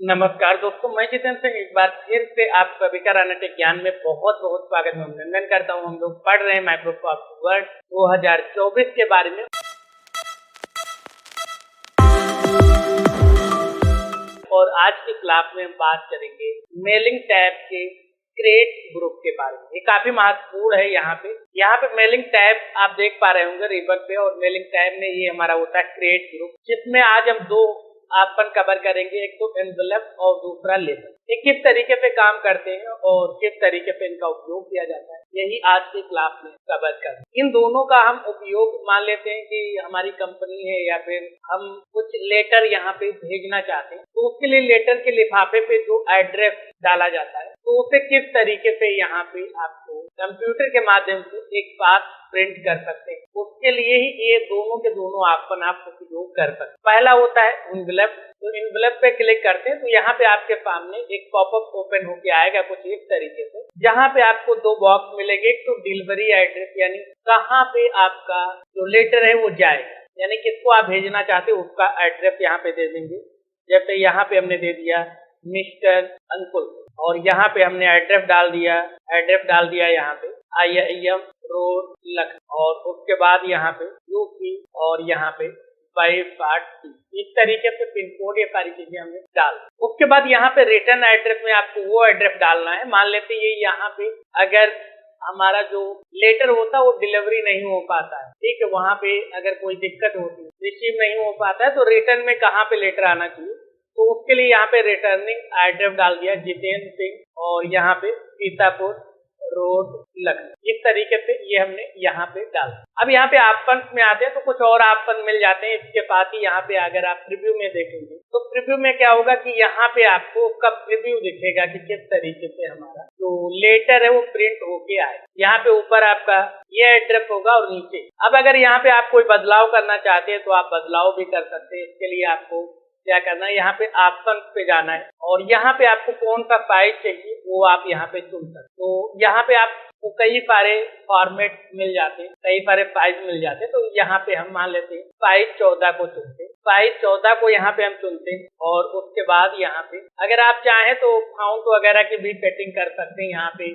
नमस्कार दोस्तों, मैं जितेंद्र सिंह एक बार फिर से आप सभी का रानाटेक ज्ञान में बहुत बहुत स्वागत में अभिनंदन करता हूं। हम लोग पढ़ रहे हैं माइक्रोसॉफ्ट वर्ड 2024 के बारे में और आज की क्लास में हम बात करेंगे मेलिंग टैब के क्रिएट ग्रुप के बारे में। ये काफी महत्वपूर्ण है। यहाँ पे मेलिंग टैब आप देख पा रहे होंगे रिबन पे, और मेलिंग टैब में ये हमारा होता है क्रिएट ग्रुप, जिसमें आज हम दो आपन कवर करेंगे, एक तो एनवेलप और दूसरा लेबल। ये किस तरीके पे काम करते हैं और किस तरीके पे इनका उपयोग किया जाता है, यही आज की क्लास में कवर करेंगे। इन दोनों का हम उपयोग मान लेते हैं कि हमारी कंपनी है या फिर हम कुछ लेटर यहाँ पे भेजना चाहते हैं, तो उसके लिए लेटर के लिफाफे पे जो एड्रेस डाला जाता है, तो उसे किस तरीके से यहाँ पे आपको कंप्यूटर के माध्यम से एक साथ प्रिंट कर सकते हैं। उसके लिए ही ये दोनों के दोनों आपन आप उपयोग कर सकते हैं। पहला होता है एनवेलप। तो एनवेलप पे क्लिक करते हैं तो यहाँ पे आपके सामने एक पॉपअप ओपन होके आएगा कुछ इस तरीके से, जहाँ पे आपको दो बॉक्स मिलेंगे। एक तो डिलीवरी एड्रेस, यानी कहाँ पे आपका जो लेटर है वो जाएगा, यानी किसको आप भेजना चाहते हो उसका एड्रेस यहाँ पे दे देंगे। जैसे यहाँ पे हमने दे दिया मिस्टर अंकुल, और यहाँ पे हमने एड्रेस डाल दिया यहाँ पे IIM रोड लखनऊ, और उसके बाद यहाँ पे यूपी और यहाँ पे 560। इस तरीके से पिन कोड ये सारी चीजें हमने डाल। उसके बाद यहाँ पे रिटर्न एड्रेस में आपको वो एड्रेस डालना है। मान लेते ये यहाँ पे अगर हमारा जो लेटर होता है वो डिलीवरी नहीं हो पाता है, ठीक है, वहाँ पे अगर कोई दिक्कत होती है, रिसीव नहीं हो पाता है, तो रिटर्न में कहाँ पे लेटर आना चाहिए, तो उसके लिए यहाँ पे रिटर्निंग एड्रेस डाल दिया जितेंद्र सिंह, और यहाँ पे सीतापुर रोड लखनऊ। इस तरीके से ये हमने यहाँ पे डाला। अब यहाँ पे ऑप्शन में आते हैं तो कुछ और ऑप्शन मिल जाते हैं। इसके साथ ही यहाँ पे अगर आप प्रीव्यू में देखेंगे तो प्रीव्यू में क्या होगा कि यहाँ पे आपको उसका प्रीव्यू दिखेगा कि किस तरीके से हमारा जो लेटर है वो प्रिंट होके आए। यहाँ पे ऊपर आपका ये एड्रेस होगा और नीचे। अब अगर यहाँ पे आप कोई बदलाव करना चाहते हैं तो आप बदलाव भी कर सकते हैं। इसके लिए आपको क्या करना है, यहाँ पे ऑप्शन पे जाना है और यहाँ पे आपको कौन सा साइज चाहिए वो आप यहाँ पे चुन सकते। तो यहाँ पे आपको कई सारे फॉर्मेट मिल जाते हैं, कई सारे साइज मिल जाते हैं। तो यहाँ पे हम मान लेते हैं साइज 14 को चुनते हैं। साइज 14 को यहाँ पे हम चुनते हैं और उसके बाद यहाँ पे अगर आप चाहें तो फाउंट वगैरह की भी सेटिंग कर सकते हैं। यहाँ पे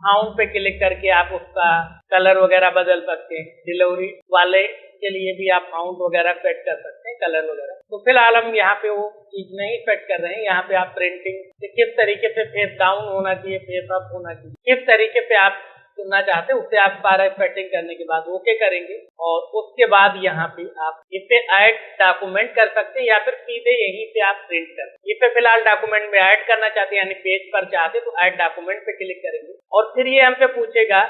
फाउंट पे क्लिक करके आप उसका कलर वगैरह बदल सकते हैं। डिलीवरी वाले के लिए भी आप फाउंट वगैरह सेट कर सकते हैं, कलर वगैरह। तो फिलहाल हम यहाँ पे वो चीज नहीं सेट कर रहे हैं। यहाँ पे आप प्रिंटिंग से किस तरीके से फेस डाउन होना चाहिए, फेस अप होना चाहिए, किस तरीके से आप सुनना चाहते हैं, उससे आप सारा सेटिंग करने के बाद ओके करेंगे और उसके बाद यहाँ पे आप इसे ऐड डॉक्यूमेंट कर सकते हैं या फिर सीधे यहीं पे आप प्रिंट कर। इस पे फिलहाल डॉक्यूमेंट में ऐड करना चाहते हैं, यानी पेज पर चाहते तो ऐड डॉक्यूमेंट पे क्लिक करेंगे और फिर ये हमसे पूछेगा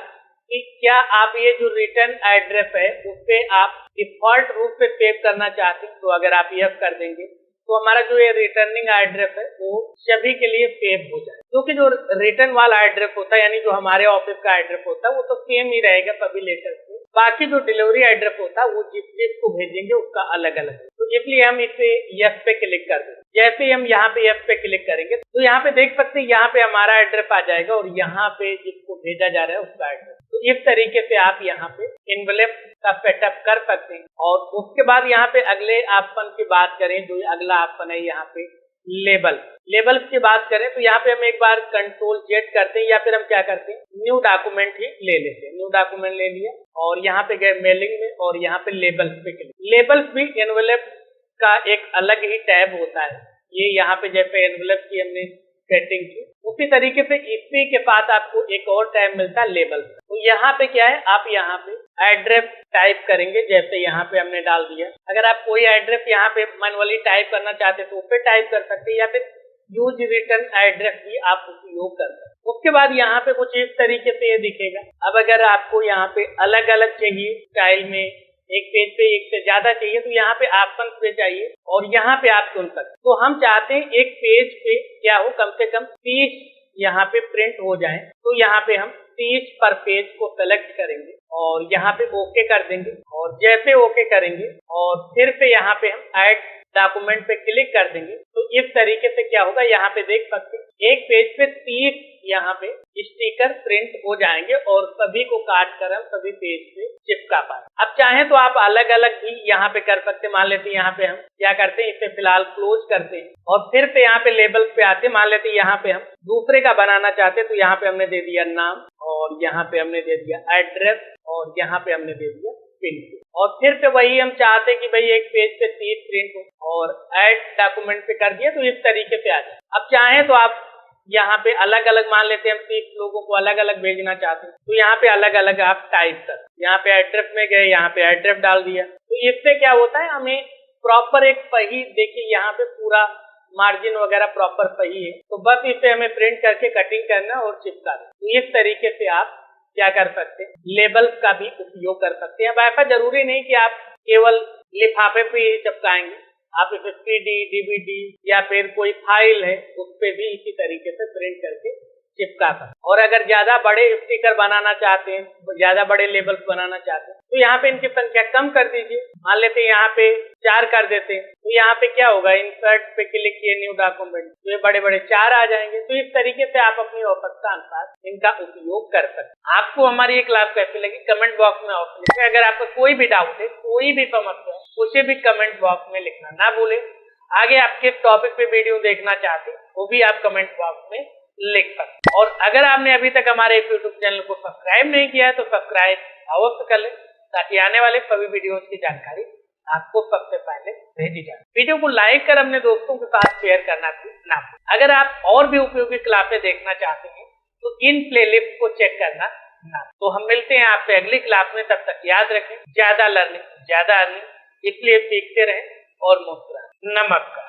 कि क्या आप ये जो रिटर्न एड्रेस है उससे आप डिफॉल्ट रूप से सेव करना चाहते हैं। तो अगर आप यस कर देंगे तो हमारा जो ये रिटर्निंग एड्रेस है वो सभी के लिए सेव हो जाए, क्योंकि जो रिटर्न वाला एड्रेस होता है यानी जो हमारे ऑफिस का एड्रेस होता है वो तो सेम ही रहेगा सभी लेटर से। बाकी जो डिलीवरी एड्रेस होता है वो जिसको भेजेंगे उसका अलग अलग है। तो इसलिए हम इसे यस पे क्लिक कर देंगे। जैसे ही हम यहाँ पे यस पे क्लिक करेंगे तो यहाँ पे देख सकते हैं यहाँ पे हमारा एड्रेस आ जाएगा और यहाँ पे जिसको भेजा जा रहा है उसका एड्रेस। तो इस तरीके से आप यहाँ पे एनवेलप का सेटअप कर सकते हैं। और उसके बाद यहाँ पे अगले ऑप्शन की बात करें, जो अगला ऑप्शन है यहाँ पे लेबल की बात करें तो यहाँ पे हम एक बार कंट्रोल Z करते हैं या फिर हम क्या करते हैं न्यू डॉक्यूमेंट ही ले लेते हैं। न्यू डॉक्यूमेंट ले लिया और यहाँ पे गए मेलिंग में और यहाँ पे लेबल्स पे क्लिक। लेबल्स भी एनवेलप का एक अलग ही टैब होता है। ये यहाँ पे जैसे एनवेलप की हमने सेटिंग की उसी तरीके से इसी के साथ आपको एक और टैब मिलता है लेबल। तो यहाँ पे क्या है, आप यहाँ पे एड्रेस टाइप करेंगे, जैसे यहाँ पे हमने डाल दिया। अगर आप कोई एड्रेस यहाँ पे मैनुअली टाइप करना चाहते हैं तो उस पे टाइप कर सकते हैं या फिर यूज रिटर्न एड्रेस भी आप उपयोग कर सकते हैं। उसके बाद यहाँ पे कुछ इस तरीके से ये दिखेगा। अब अगर आपको यहाँ पे अलग अलग चाहिए स्टाइल में, एक पेज पे एक से ज्यादा चाहिए तो यहाँ पे ऑप्शन पे चाहिए और यहाँ पे आप चुन सकते। तो हम चाहते हैं एक पेज पे क्या हो, कम से कम 30 यहाँ पे प्रिंट हो जाए। तो यहाँ पे हम 30 पर पेज को सेलेक्ट करेंगे और यहाँ पे ओके कर देंगे और जैसे ओके करेंगे और फिर से यहाँ पे हम ऐड डॉक्यूमेंट पे क्लिक कर देंगे। तो इस तरीके से क्या होगा, यहाँ पे देख सकते हैं एक पेज पे 30 यहाँ पे स्टिकर प्रिंट हो जाएंगे और सभी को काट कर हम सभी पेज पे चिपका पाए। अब चाहें तो आप अलग अलग भी यहाँ पे कर सकते हैं। मान लेते हैं यहाँ पे हम क्या करते हैं, इसे फिलहाल क्लोज करते हैं और फिर से यहाँ पे लेबल पे आते हैं। मान लेते हैं यहाँ पे हम दूसरे का बनाना चाहते हैं, तो यहाँ पे हमने दे दिया नाम और यहाँ पे हमने दे दिया एड्रेस और यहाँ पे हमने दे दिया पिन कोड। और फिर से वही हम चाहते हैं कि भाई एक पेज पे 30 प्रिंट हो और ऐड डॉक्यूमेंट पे कर दिया, तो इस तरीके से आ जाए। अब चाहें तो आप यहाँ पे अलग अलग, मान लेते हैं हम 30 लोगों को अलग अलग भेजना चाहते हैं, तो यहाँ पे अलग अलग आप टाइप कर, यहाँ पे एड्रेस में गए, यहाँ पे एड्रेस डाल दिया। तो इससे क्या होता है, हमें प्रॉपर एक सही, देखिए यहाँ पे पूरा मार्जिन वगैरह प्रॉपर सही है, तो बस इसे हमें प्रिंट करके कटिंग करना और चिपका देना। तो इस तरीके से आप क्या कर सकते हैं, लेबल्स का भी उपयोग कर सकते हैं। अब ऐसा जरूरी नहीं कि आप केवल लिफाफे पे ही चिपकाएंगे, आप इसे CD, DVD या फिर कोई फाइल है उस पे भी इसी तरीके से प्रिंट करके चिपका सकते। और अगर ज्यादा बड़े स्टिकर बनाना चाहते हैं, ज्यादा बड़े लेबल्स बनाना चाहते हैं, तो यहाँ पे इनकी संख्या कम कर दीजिए। मान लेते हैं यहाँ पे 4 कर देते हैं, तो यहाँ पे क्या होगा, इंसर्ट पे क्लिक किए, न्यू डॉक्यूमेंट, तो ये बड़े बड़े 4 आ जाएंगे। तो इस तरीके से आप अपनी आवश्यकता अनुसार इनका उपयोग कर सकते हैं। आपको हमारी ये क्लास कैसी लगी कमेंट बॉक्स में अवश्य लिखें। अगर आपका कोई भी डाउट है, कोई भी समस्या है, उसे भी कमेंट बॉक्स में लिखना ना भूलें। आगे आप किस टॉपिक पे वीडियो देखना चाहते हैं वो भी आप कमेंट बॉक्स में लिख सकते हैं। और अगर आपने अभी तक हमारे यूट्यूब चैनल को सब्सक्राइब नहीं किया है तो सब्सक्राइब अवश्य कर लें, ताकि आने वाले सभी वीडियोस की जानकारी आपको सबसे पहले भेजी जाए। वीडियो को लाइक कर अपने दोस्तों के साथ शेयर करना भी ना भूलें। अगर आप और भी उपयोगी क्लासें देखना चाहते हैं तो इन प्लेलिस्ट को चेक करना ना। तो हम मिलते हैं आपसे अगली क्लास में, तब तक याद रखें, ज्यादा लर्निंग ज्यादा अर्निंग, इसलिए सीखते रहें और मुस्कुराएं। नमस्कार।